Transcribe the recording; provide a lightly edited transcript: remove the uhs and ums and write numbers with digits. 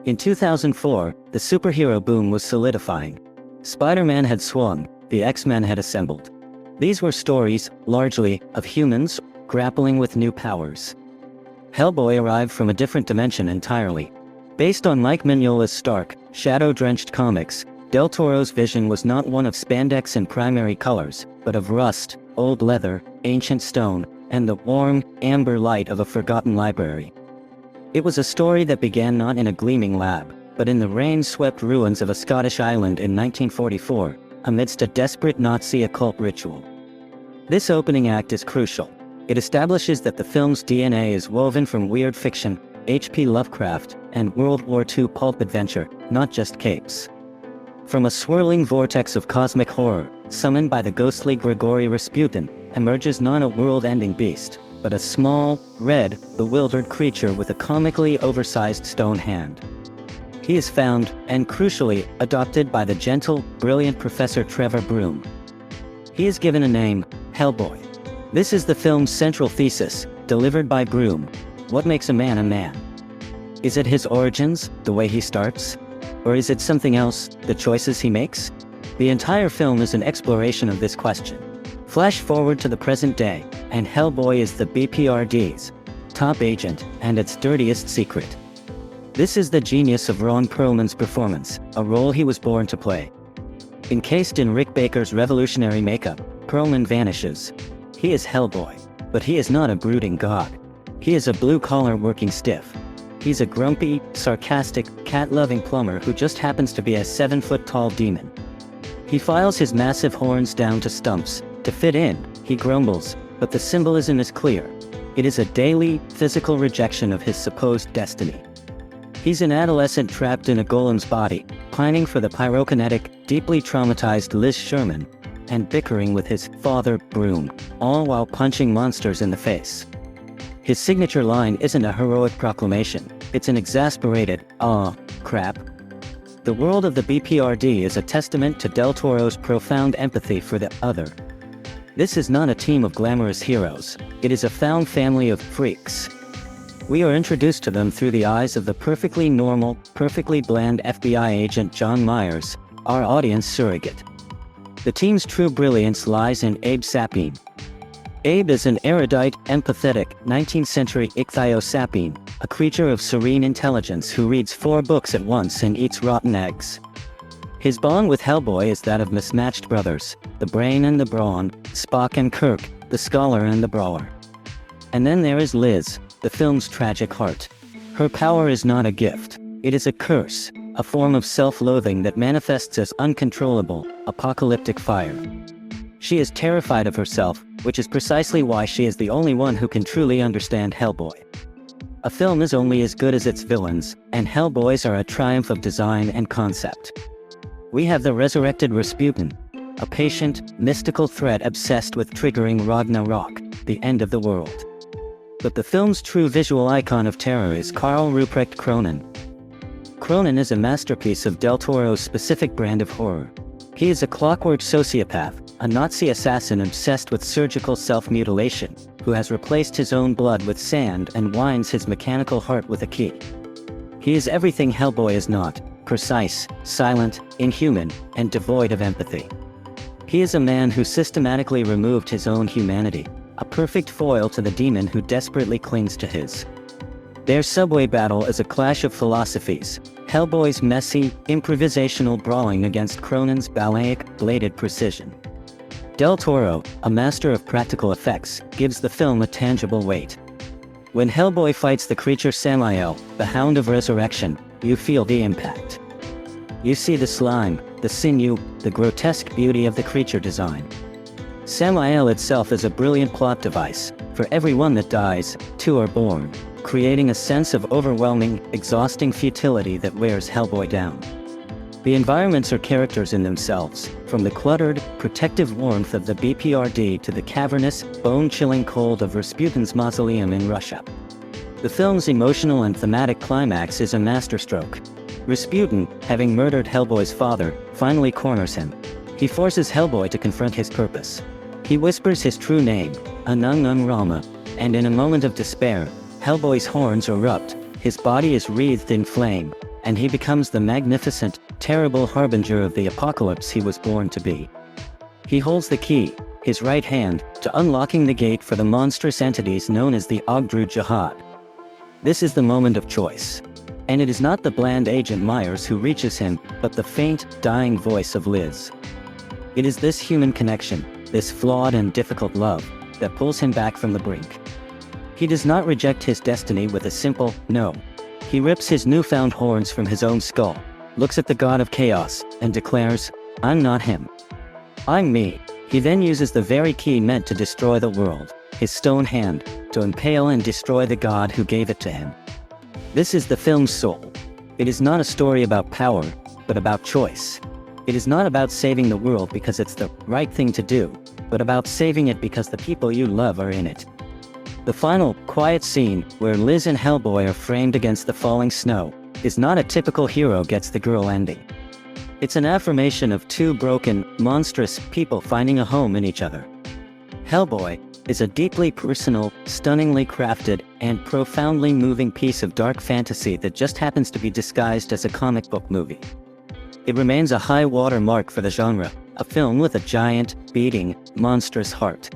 In 2004, the superhero boom was solidifying. Spider-Man had swung, the X-Men had assembled. These were stories, largely, of humans grappling with new powers. Hellboy arrived from a different dimension entirely. Based on Mike Mignola's stark, shadow-drenched comics, Del Toro's vision was not one of spandex and primary colors, but of rust, old leather, ancient stone, and the warm, amber light of a forgotten library. It was a story that began not in a gleaming lab, but in the rain-swept ruins of a Scottish island in 1944, amidst a desperate Nazi occult ritual. This opening act is crucial. It establishes that the film's DNA is woven from weird fiction, H.P. Lovecraft, and World War II pulp adventure, not just capes. From a swirling vortex of cosmic horror, summoned by the ghostly Grigory Rasputin, emerges not a world-ending beast, but a small, red, bewildered creature with a comically oversized stone hand. He is found, and crucially, adopted by the gentle, brilliant Professor Trevor Broom. He is given a name, Hellboy. This is the film's central thesis, delivered by Broom. What makes a man a man? Is it his origins, the way he starts? Or is it something else, the choices he makes? The entire film is an exploration of this question. Flash forward to the present day, and Hellboy is the B.P.R.D's top agent and its dirtiest secret. This is the genius of Ron Perlman's performance, a role he was born to play. Encased in Rick Baker's revolutionary makeup, Perlman vanishes. He is Hellboy, but he is not a brooding god. He is a blue-collar working stiff. He's a grumpy, sarcastic, cat-loving plumber who just happens to be a 7-foot-tall demon. He files his massive horns down to stumps. To fit in, he grumbles, but the symbolism is clear. It is a daily, physical rejection of his supposed destiny. He's an adolescent trapped in a golem's body, pining for the pyrokinetic, deeply traumatized Liz Sherman, and bickering with his father, Broom, all while punching monsters in the face. His signature line isn't a heroic proclamation, it's an exasperated, "Aw, crap." The world of the B.P.R.D. is a testament to Del Toro's profound empathy for the other. This is not a team of glamorous heroes, it is a found family of freaks. We are introduced to them through the eyes of the perfectly normal, perfectly bland FBI agent John Myers, our audience surrogate. The team's true brilliance lies in Abe Sapien. Abe is an erudite, empathetic, 19th century ichthyo-sapien, a creature of serene intelligence who reads 4 books at once and eats rotten eggs. His bond with Hellboy is that of mismatched brothers, the brain and the brawn, Spock and Kirk, the scholar and the brawler. And then there is Liz, the film's tragic heart. Her power is not a gift, it is a curse, a form of self-loathing that manifests as uncontrollable, apocalyptic fire. She is terrified of herself, which is precisely why she is the only one who can truly understand Hellboy. A film is only as good as its villains, and Hellboys are a triumph of design and concept. We have the resurrected Rasputin, a patient, mystical threat obsessed with triggering Ragnarok, the end of the world. But the film's true visual icon of terror is Karel Ruprecht Cronin. Cronin is a masterpiece of Del Toro's specific brand of horror. He is a clockwork sociopath, a Nazi assassin obsessed with surgical self-mutilation, who has replaced his own blood with sand and winds his mechanical heart with a key. He is everything Hellboy is not: precise, silent, inhuman, and devoid of empathy. He is a man who systematically removed his own humanity, a perfect foil to the demon who desperately clings to his. Their subway battle is a clash of philosophies, Hellboy's messy, improvisational brawling against Cronin's balletic, bladed precision. Del Toro, a master of practical effects, gives the film a tangible weight. When Hellboy fights the creature Samael, the Hound of Resurrection, you feel the impact. You see the slime, the sinew, the grotesque beauty of the creature design. Samael itself is a brilliant plot device. For every one that dies, 2 are born, creating a sense of overwhelming, exhausting futility that wears Hellboy down. The environments are characters in themselves, from the cluttered, protective warmth of the B.P.R.D. to the cavernous, bone-chilling cold of Rasputin's mausoleum in Russia. The film's emotional and thematic climax is a masterstroke. Rasputin, having murdered Hellboy's father, finally corners him. He forces Hellboy to confront his purpose. He whispers his true name, Anung Rama, and in a moment of despair, Hellboy's horns erupt, his body is wreathed in flame, and he becomes the magnificent, terrible harbinger of the apocalypse he was born to be. He holds the key, his right hand, to unlocking the gate for the monstrous entities known as the Ogdru Jihad. This is the moment of choice. And it is not the bland Agent Myers who reaches him, but the faint, dying voice of Liz. It is this human connection, this flawed and difficult love, that pulls him back from the brink. He does not reject his destiny with a simple, no. He rips his newfound horns from his own skull, looks at the god of chaos, and declares, "I'm not him. I'm me." He then uses the very key meant to destroy the world, his stone hand, to impale and destroy the god who gave it to him. This is the film's soul. It is not a story about power, but about choice. It is not about saving the world because it's the right thing to do, but about saving it because the people you love are in it. The final, quiet scene, where Liz and Hellboy are framed against the falling snow, is not a typical hero gets the girl ending. It's an affirmation of two broken, monstrous people finding a home in each other. Hellboy is a deeply personal, stunningly crafted, and profoundly moving piece of dark fantasy that just happens to be disguised as a comic book movie. It remains a high water mark for the genre, a film with a giant, beating, monstrous heart.